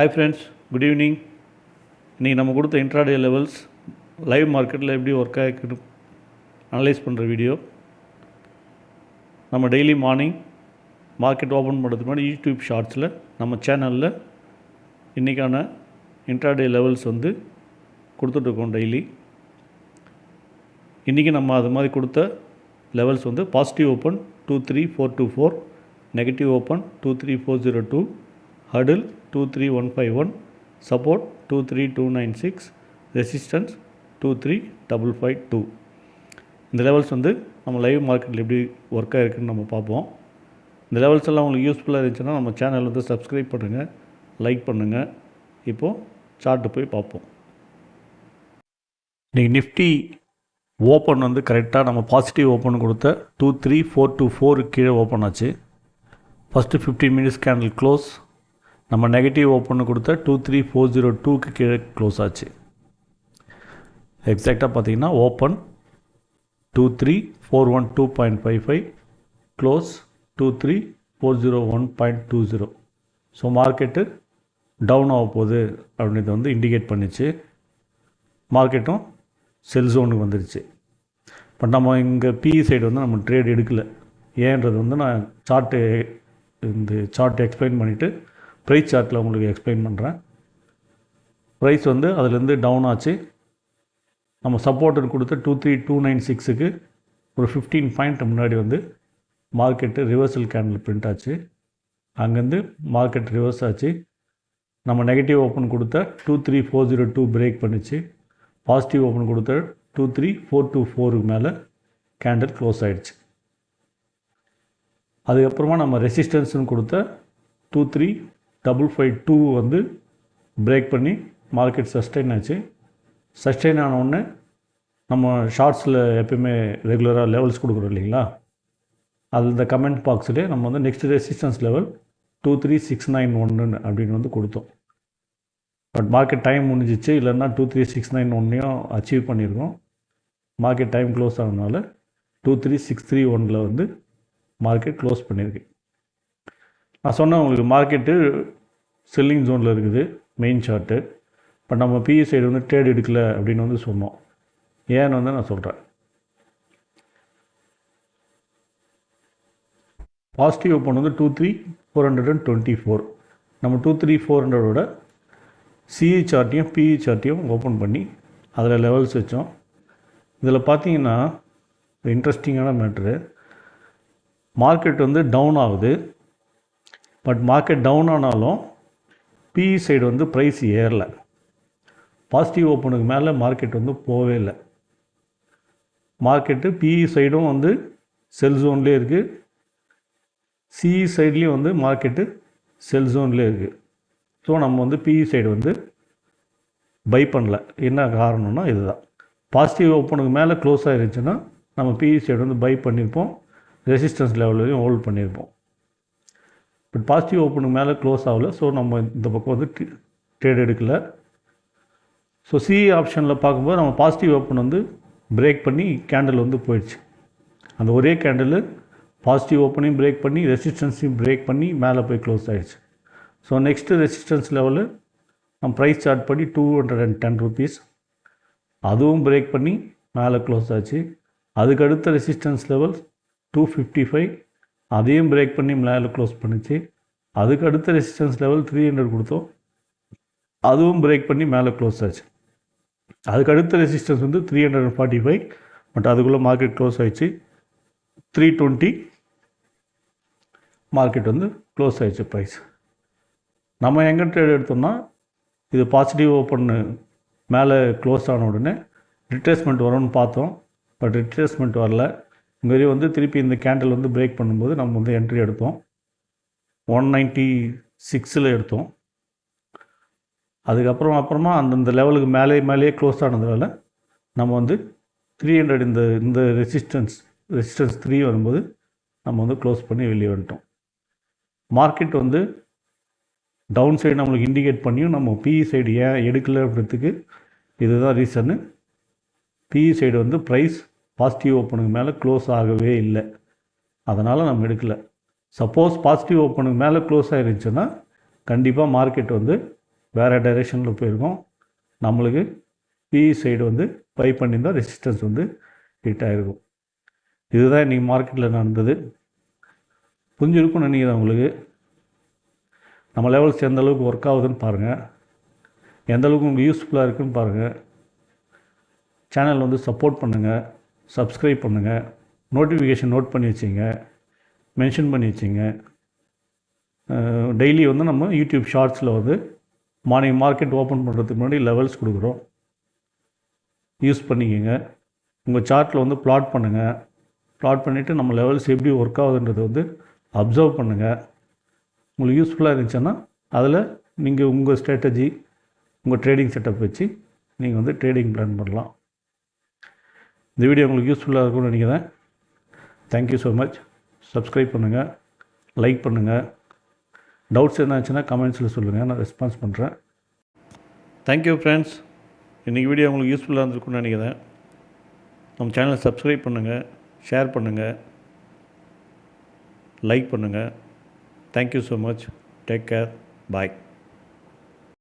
Hi friends, good evening. இன்றைக்கி நம்ம கொடுத்த இன்ட்ராடே லெவல்ஸ் லைவ் மார்க்கெட்டில் எப்படி ஒர்க் ஆகிருக்கு அனலைஸ் பண்ணுற வீடியோ. நம்ம டெய்லி மார்னிங் மார்க்கெட் ஓப்பன் பண்ணுறதுக்கு முன்னாடி யூடியூப் ஷார்ட்ஸில் நம்ம சேனலில் இன்றைக்கான இன்ட்ராடே லெவல்ஸ் கொடுத்துட்ருக்கோம் டெய்லி. இன்றைக்கி நம்ம அது மாதிரி கொடுத்த levels positive open 23424, negative open 23402, ஹடில் 23151, support 23296, resistance 23552. இந்த லெவல்ஸ் நம்ம லைவ் மார்க்கெட்டில் எப்படி ஒர்க் ஆகிருக்குன்னு நம்ம பார்ப்போம். இந்த லெவல்ஸ் எல்லாம் உங்களுக்கு யூஸ்ஃபுல்லாக இருந்துச்சுன்னா நம்ம சேனல் சப்ஸ்கிரைப் பண்ணுங்கள், லைக் பண்ணுங்கள். இப்போது சார்ட்டு போய் பார்ப்போம். இன்றைக்கி நிஃப்டி ஓப்பன் கரெக்டாக நம்ம பாசிட்டிவ் ஓப்பன் கொடுத்த 23424 கீழே ஓப்பன் ஆச்சு. First 15 minutes candle close. நம்ம நெகட்டிவ் ஓப்பன் கொடுத்த 23402க்கு கீழே க்ளோஸ் ஆச்சு. எக்ஸாக்டாக பார்த்தீங்கன்னா open 23412.55, close 23401.20. So market down ஆக போகுது அப்படின்றத இண்டிகேட் பண்ணிச்சு. மார்க்கெட்டும் செல் ஜோனுக்கு வந்துடுச்சு. பட் நம்ம இங்கே பிஇ சைடு நம்ம ட்ரேட் எடுக்கலை. ஏன்றது நான் இந்த சார்ட் எக்ஸ்பிளைன் பண்ணிவிட்டு ப்ரைஸ் சார்ட்டில் உங்களுக்கு எக்ஸ்பிளைன் பண்ணுறேன். ப்ரைஸ் அதுலேருந்து டவுன் ஆச்சு. நம்ம சப்போர்ட்டுன்னு கொடுத்த 23296க்கு ஒரு 15 பாயிண்ட் முன்னாடி மார்க்கெட்டு ரிவர்சல் கேண்டில் பிரிண்ட் ஆச்சு. அங்கேருந்து மார்க்கெட் ரிவர்ஸ் ஆச்சு. நம்ம நெகட்டிவ் ஓப்பன் கொடுத்த 23402 பிரேக் பண்ணிச்சு. பாசிட்டிவ் ஓப்பன் கொடுத்த 23424 மேலே கேண்டில் க்ளோஸ் ஆகிடுச்சு. அதுக்கப்புறமா நம்ம ரெசிஸ்டன்ஸ்னு கொடுத்த 23552 பிரேக் பண்ணி மார்க்கெட் சஸ்டெயின் ஆச்சு. சஸ்டெயின் ஆனவுடனே நம்ம ஷார்ட்ஸில் எப்பயுமே ரெகுலராக லெவல்ஸ் கொடுக்குறோம் இல்லைங்களா, அது இந்த கமெண்ட் பாக்ஸ்லேயே நம்ம நெக்ஸ்ட் ரெசிஸ்டன்ஸ் லெவல் 23691 அப்படின்னு கொடுத்தோம். பட் மார்க்கெட் டைம் முடிஞ்சிச்சு. இல்லைன்னா 23691 அச்சீவ் பண்ணியிருக்கோம். மார்க்கெட் டைம் க்ளோஸ் ஆனதுனால 23631 மார்க்கெட் க்ளோஸ் பண்ணியிருக்கு. நான் சொன்னேன் உங்களுக்கு மார்க்கெட்டு செல்லிங் ஜோனில் இருக்குது மெயின் சார்ட்டு. பட் நம்ம பிஇ சைடு ட்ரேட் எடுக்கலை அப்படின்னு சொன்னோம். ஏன்னு நான் சொல்கிறேன். Positive open 23424. நம்ம 23400ஓட சிஇ சார்ட்டையும் பிஇ சார்ட்டையும் ஓப்பன் பண்ணி அதில் லெவல்ஸ் வச்சோம். இதில் பார்த்தீங்கன்னா இன்ட்ரெஸ்டிங்கான மேட்ரு, மார்க்கெட் டவுன் ஆகுது. பட் மார்க்கெட் டவுன் ஆனாலும் பிஇ சைடு ப்ரைஸ் ஏறலை. பாசிட்டிவ் ஓப்பனுக்கு மேலே மார்க்கெட் போகவே இல்லை. மார்க்கெட்டு பிஇ சைடும் செல் ஜோன்லேயே இருக்குது. சிஇ சைட்லேயும் மார்க்கெட்டு செல் ஜோன்லேயே இருக்குது. ஸோ நம்ம பிஇ சைடு பை பண்ணல. என்ன காரணம்னா இதுதான். பாசிட்டிவ் ஓப்பனுக்கு மேலே க்ளோஸ் ஆகிருச்சுன்னா நம்ம பிஇ சைடு பை பண்ணியிருப்போம். ரெசிஸ்டன்ஸ் லெவல்லையும் ஹோல்ட் பண்ணியிருப்போம். பட் பாசிட்டிவ் ஓப்பனுக்கு மேலே க்ளோஸ் ஆகலை. ஸோ நம்ம இந்த பக்கம் ட்ரேட் எடுக்கலை. ஸோ சிஇ ஆப்ஷனில் பார்க்கும்போது நம்ம பாசிட்டிவ் ஓப்பன் பிரேக் பண்ணி கேண்டில் போயிடுச்சு. அந்த ஒரே கேண்டில் பாசிட்டிவ் ஓப்பனையும் பிரேக் பண்ணி ரெசிஸ்டன்ஸையும் பிரேக் பண்ணி மேலே போய் க்ளோஸ் ஆகிடுச்சு. ஸோ நெக்ஸ்ட்டு ரெசிஸ்டன்ஸ் லெவலு நம்ம ப்ரைஸ் சார்ட் பண்ணி 210 rupees, அதுவும் பிரேக் பண்ணி மேலே க்ளோஸ் ஆச்சு. அதுக்கு அடுத்த ரெசிஸ்டன்ஸ் லெவல் 255, அதையும் பிரேக் பண்ணி மேலே க்ளோஸ் பண்ணிச்சு. அதுக்கு அடுத்த ரெசிஸ்டன்ஸ் லெவல் 300 கொடுத்தோம், அதுவும் பிரேக் பண்ணி மேலே க்ளோஸ் ஆச்சு. அதுக்கு அடுத்த ரெசிஸ்டன்ஸ் 345, பட் அதுக்குள்ளே மார்க்கெட் க்ளோஸ் ஆகிடுச்சு. 320 மார்க்கெட் க்ளோஸ் ஆகிடுச்சு ப்ரைஸ். நம்ம எங்கே ட்ரேட் எடுத்தோம்னா இது பாசிட்டிவ் ஓப்பன் மேலே க்ளோஸ் ஆன உடனே ரிட்ரேஸ்மெண்ட் வரும்னு பார்த்தோம். பட் ரிட்ரேஸ்மெண்ட் வரல. இதுமாரி திருப்பி இந்த கேண்டில் பிரேக் பண்ணும்போது நம்ம என்ட்ரி எடுத்தோம். 196 எடுத்தோம். அதுக்கப்புறமா அந்தந்த லெவலுக்கு மேலேயே க்ளோஸ் ஆனதுனால நம்ம 300 இந்த ரெசிஸ்டன்ஸ் 3 வரும்போது நம்ம க்ளோஸ் பண்ணி வெளியே வந்துட்டோம். மார்க்கெட் டவுன் சைடு நம்மளுக்கு இண்டிகேட் பண்ணியும் நம்ம பிஇ சைடு ஏன் எடுக்கலை அப்படின்றதுக்கு இதுதான் ரீசன்னு. பிஇ சைடு ப்ரைஸ் பாசிட்டிவ் ஓப்பனுக்கு மேலே க்ளோஸ் ஆகவே இல்லை. அதனால் நம்ம எடுக்கலை. சப்போஸ் பாசிட்டிவ் ஓப்பனுக்கு மேலே க்ளோஸ் ஆகிருந்துச்சுன்னா கண்டிப்பாக மார்க்கெட் வேறு டைரெக்ஷனில் போயிருக்கும். நம்மளுக்கு பிஇ சைடு வந்து பை பண்ணியிருந்தால் ரெசிஸ்டன்ஸ் வந்து ஹிட் ஆகிருக்கும். இதுதான் இன்றைக்கி மார்க்கெட்டில் நடந்தது. புரிஞ்சிருக்கும்னு நினைக்கிறேன் உங்களுக்கு. நம்ம லெவல்ஸ் எந்த அளவுக்கு ஒர்க் ஆகுதுன்னு பாருங்கள், எந்த அளவுக்கு உங்களுக்கு யூஸ்ஃபுல்லாக இருக்குதுன்னு பாருங்கள். சேனல் வந்து சப்போர்ட் பண்ணுங்கள், சப்ஸ்கிரைப் பண்ணுங்கள், நோட்டிஃபிகேஷன் நோட் பண்ணி வச்சிங்க, மென்ஷன் பண்ணி வச்சிங்க. டெய்லி வந்து நம்ம யூடியூப் ஷார்ட்ஸில் வந்து மார்னிங் மார்க்கெட் ஓப்பன் பண்ணுறதுக்கு முன்னாடி லெவல்ஸ் கொடுக்குறோம், யூஸ் பண்ணிக்கோங்க. உங்கள் சார்ட்டில் வந்து ப்ளாட் பண்ணுங்கள். ப்ளாட் பண்ணிவிட்டு நம்ம லெவல்ஸ் எப்படி ஒர்க் ஆகுதுன்றது வந்து அப்சர்வ் பண்ணுங்கள். உங்களுக்கு யூஸ்ஃபுல்லாக இருந்துச்சுன்னா அதில் நீங்கள் உங்கள் ஸ்ட்ராட்டஜி, உங்கள் ட்ரேடிங் செட்டப் வச்சு நீங்கள் வந்து ட்ரேடிங் பிளான் பண்ணலாம். இந்த வீடியோ உங்களுக்கு யூஸ்ஃபுல்லாக இருக்கும்னு நினைக்கிறேன். Thank you so much. சப்ஸ்கிரைப் பண்ணுங்கள், லைக் பண்ணுங்கள். டவுட்ஸ் என்னாச்சுன்னா கமெண்ட்ஸில் சொல்லுங்கள், நான் ரெஸ்பான்ஸ் பண்ணுறேன். Thank you friends. இன்றைக்கி வீடியோ உங்களுக்கு யூஸ்ஃபுல்லாக இருந்திருக்குன்னு நினைக்கிறேன். நம்ம சேனலை சப்ஸ்கிரைப் பண்ணுங்கள், ஷேர் பண்ணுங்கள், லைக் பண்ணுங்கள். Thank you so much. Take care. பாய்.